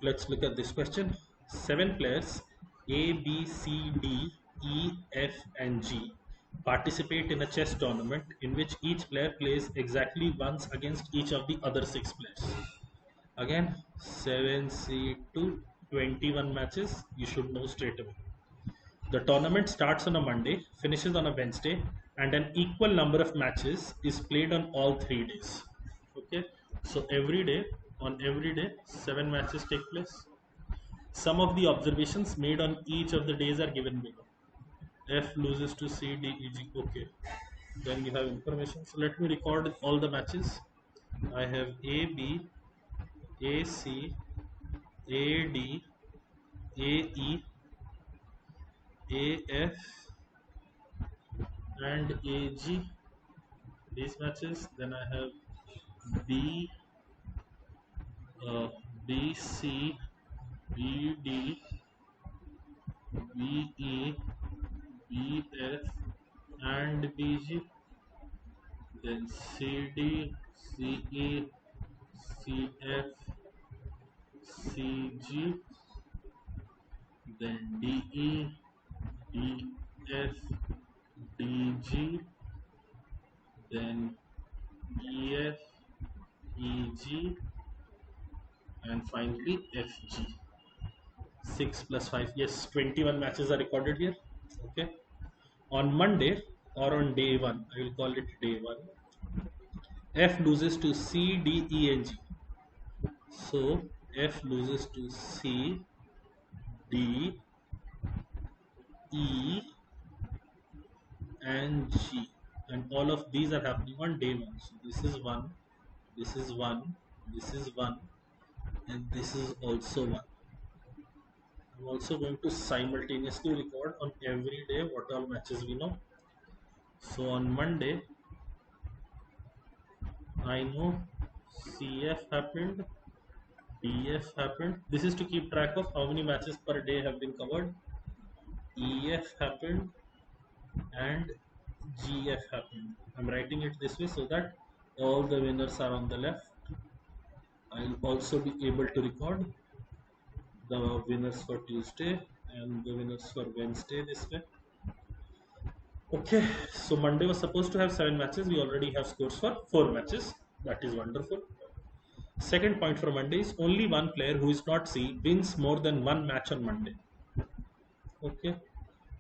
Let's look at this question. 7 players A, B, C, D, E, F, and G participate in a chess tournament in which each player plays exactly once against each of the other 6 players. Again, 7C to 21 matches, you should know straight away. The tournament starts on a Monday, finishes on a Wednesday, and an equal number of matches is played on all 3 days. Okay, so on every day, 7 matches take place. Some of the observations made on each of the days are given below. F loses to C, D, E, G. Okay, then we have information. So let me record all the matches. I have A, B, A, C, A, D, A, E, A, F, and A, G. These matches. Then I have B, B, C, B, D, B, E, B, F, and B, G. Then C, D, C, E, C, F, C, G. Then D, E, D, F, D, G. Then E, F, E, G. And finally FG. 6 plus 5, yes, 21 matches are recorded here. Okay, on Monday or on day 1, I will call it day 1, F loses to C, D, E, and G. So F loses to C, D, E, and G, and all of these are happening on day 1. So this is 1, this is 1, this is 1, and this is also 1. I'm also going to simultaneously record on every day what all matches we know. So on Monday, I know CF happened, DF happened. This is to keep track of how many matches per day have been covered. EF happened and GF happened. I'm writing it this way so that all the winners are on the left. I'll also be able to record the winners for Tuesday and the winners for Wednesday this way. Okay, so Monday was supposed to have 7 matches. We already have scores for 4 matches. That is wonderful. Second point for Monday is only one player who is not C wins more than one match on Monday. Okay,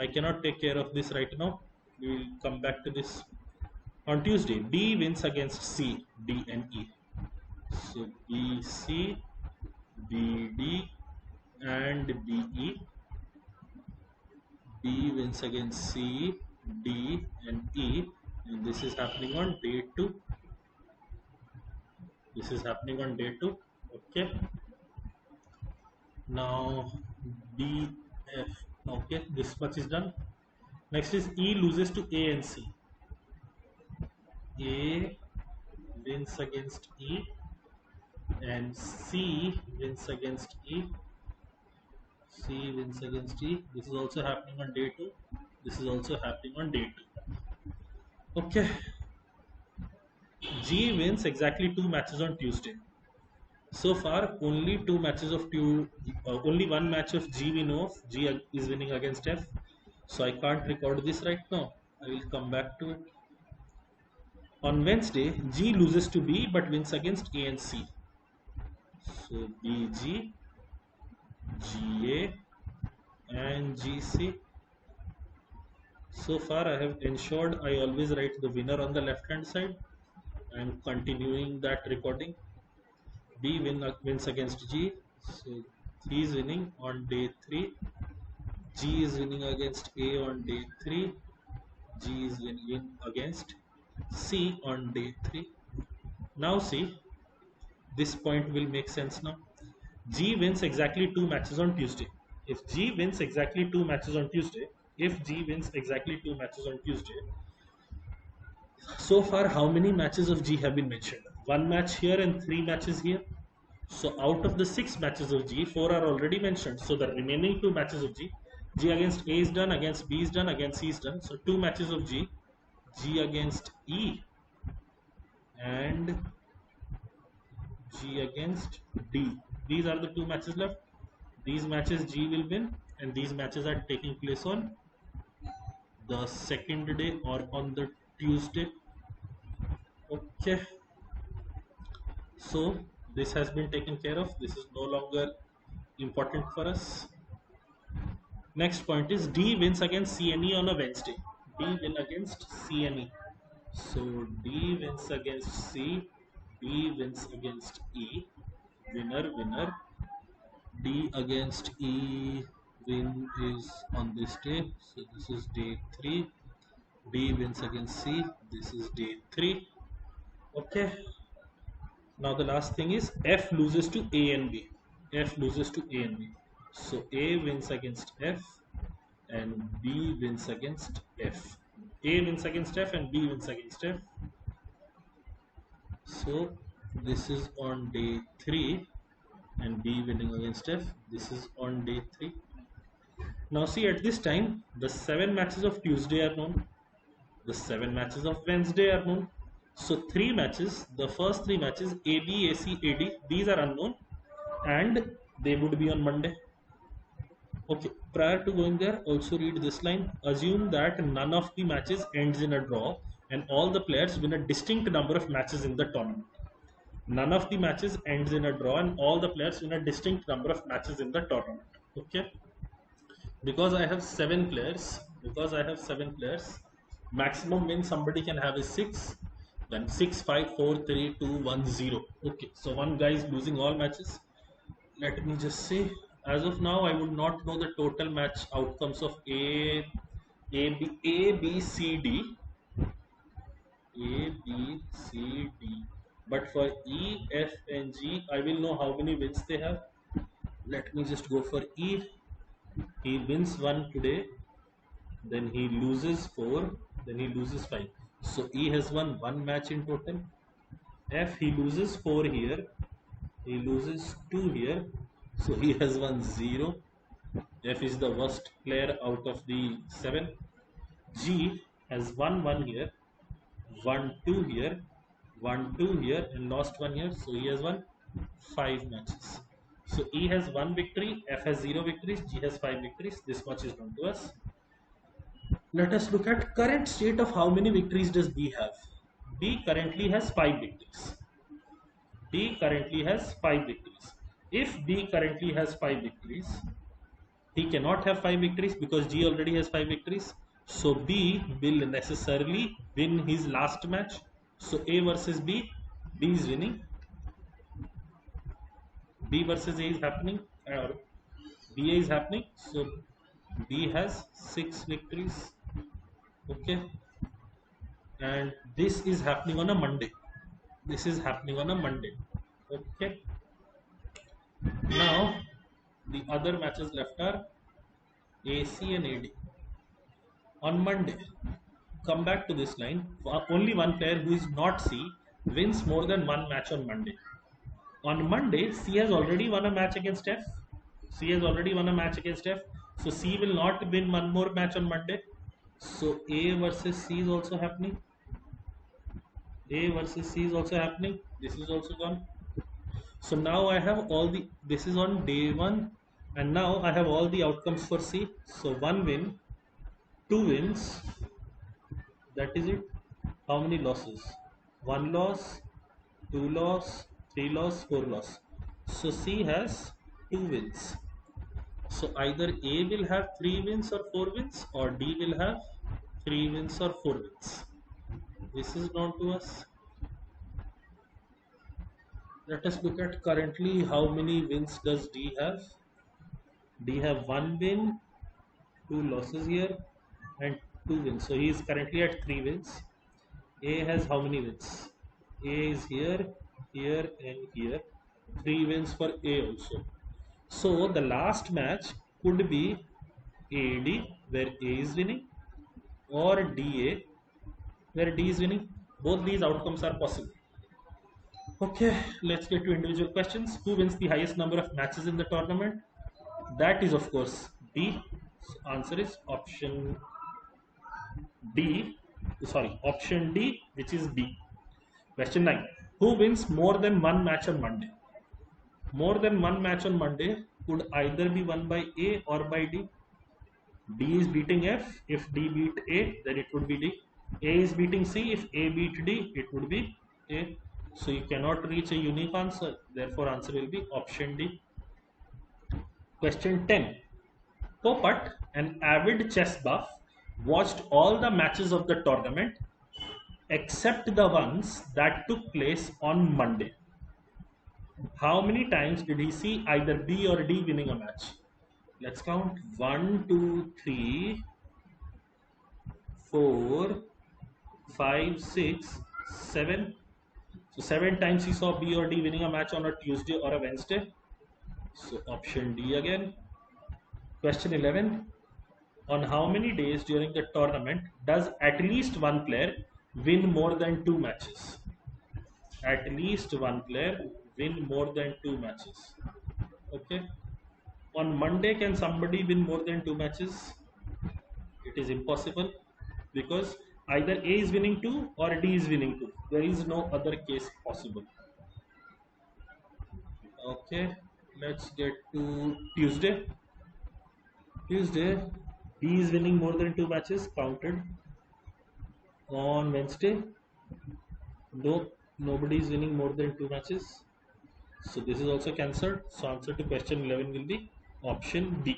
I cannot take care of this right now. We will come back to this. On Tuesday, D wins against C, D, and E. So B, C, B, D, and B, E. B wins against C, D, and E, and this is happening on day 2. This is happening on day 2. Okay. Now D, F. Okay, this much is done. Next is E loses to A and C. A wins against E, and C wins against E. C wins against E. This is also happening on day 2. This is also happening on day 2. Okay. G wins exactly 2 matches on Tuesday. So far, only 2 matches of only 1 match of G we know of. G is winning against F. So I can't record this right now. I will come back to it. On Wednesday, G loses to B but wins against A and C. So BG, GA, and GC. So far, I have ensured I always write the winner on the left hand side. I am continuing that recording. B wins against G, so he is winning on day 3. G is winning against A on day 3. G is winning against C on day 3. Now see, this point will make sense now. G wins exactly 2 matches on Tuesday. If G wins exactly 2 matches on Tuesday, so far how many matches of G have been mentioned? 1 match here and 3 matches here. So out of the 6 matches of G, 4 are already mentioned. So the remaining 2 matches of G against A is done, against B is done, against C is done. So 2 matches of G against E and G against D. These are the two matches left. These matches G will win, and these matches are taking place on the second day or on the Tuesday. Okay, so this has been taken care of. This is no longer important for us. Next point is D wins against CNE on a Wednesday. D win against CNE. So D wins against C, D wins against E, winner, winner. D against E win is on this day. So this is day 3. D wins against C. This is day 3. Okay. Now the last thing is F loses to A and B. F loses to A and B. So A wins against F and B wins against F. A wins against F and B wins against F. So this is on day 3 and B winning against F. This is on day 3. Now see, at this time the 7 matches of Tuesday are known, the 7 matches of Wednesday are known. So 3 matches, the first 3 matches AB, AC, AD, these are unknown and they would be on Monday. Okay, prior to going there, also read this line. Assume that none of the matches ends in a draw and all the players win a distinct number of matches in the tournament. None of the matches ends in a draw and all the players win a distinct number of matches in the tournament. Okay, because I have 7 players, maximum win somebody can have is 6. Then 6, 5, 4, 3, 2, 1, 0. Okay, so one guy is losing all matches. Let me just see. As of now, I would not know the total match outcomes of A, B, C, D. A, B, C, D. But for E, F, and G, I will know how many wins they have. Let me just go for E. He wins 1 today, then he loses 4, then he loses 5. So E has won 1 match in total. F, he loses 4 here, he loses 2 here, so he has won 0. F is the worst player out of the 7. G has won 1 here, won 2 here, won 2 here, and lost 1 here, so he has won 5 matches. So E has 1 victory, F has 0 victories, G has 5 victories. This much is known to us. Let us look at current state of how many victories does B have. B currently has 5 victories. B currently has 5 victories. If B currently has 5 victories, he cannot have 5 victories because G already has 5 victories. So B will necessarily win his last match. So A versus B, B is winning. B versus A is happening, or BA is happening. So B has 6 victories. Okay, and this is happening on a Monday. This is happening on a Monday. Okay, now the other matches left are AC and AD. On Monday, come back to this line. Only one player who is not C wins more than 1 match on Monday. On Monday, C has already won a match against F. C has already won a match against F. So C will not win 1 more match on Monday. So A versus C is also happening. A versus C is also happening. This is also gone. So now I have all the, this is on day 1, and now I have all the outcomes for C. So 1 win, 2 wins, that is it. How many losses? 1 loss, 2 loss, 3 loss, 4 loss. So C has 2 wins. So either A will have 3 wins or 4 wins, or D will have 3 wins or 4 wins. This is known to us. Let us look at currently how many wins does D have. D have 1 win, 2 losses here, and 2 wins. So he is currently at 3 wins. A has how many wins? A is here, here, and here. 3 wins for A also. So the last match could be AD, where A is winning, or DA, where D is winning. Both these outcomes are possible. Okay, let's get to individual questions. Who wins the highest number of matches in the tournament? That is, of course, D. So answer is option D. Sorry, option D, which is B. Question 9. Who wins more than 1 match on Monday? More than one match on Monday could either be won by A or by D. D is beating F. If D beat A, then it would be D. A is beating C. If A beat D, it would be A. So you cannot reach a unique answer. Therefore, answer will be option D. Question 10. Popat, an avid chess buff, watched all the matches of the tournament except the ones that took place on Monday. How many times did he see either B or D winning a match? Let's count. 1, 2, 3, 4, 5, 6, 7. So 7 times he saw B or D winning a match on a Tuesday or a Wednesday. So option D again. Question 11. On how many days during the tournament does at least one player win more than 2 matches? At least one player win more than 2 matches. Okay. On Monday, can somebody win more than 2 matches? It is impossible because either A is winning 2 or D is winning 2. There is no other case possible. Okay, let's get to Tuesday. Tuesday, D is winning more than 2 matches, counted. On Wednesday, no, nobody is winning more than 2 matches. So this is also cancelled. So answer to question 11 will be option D.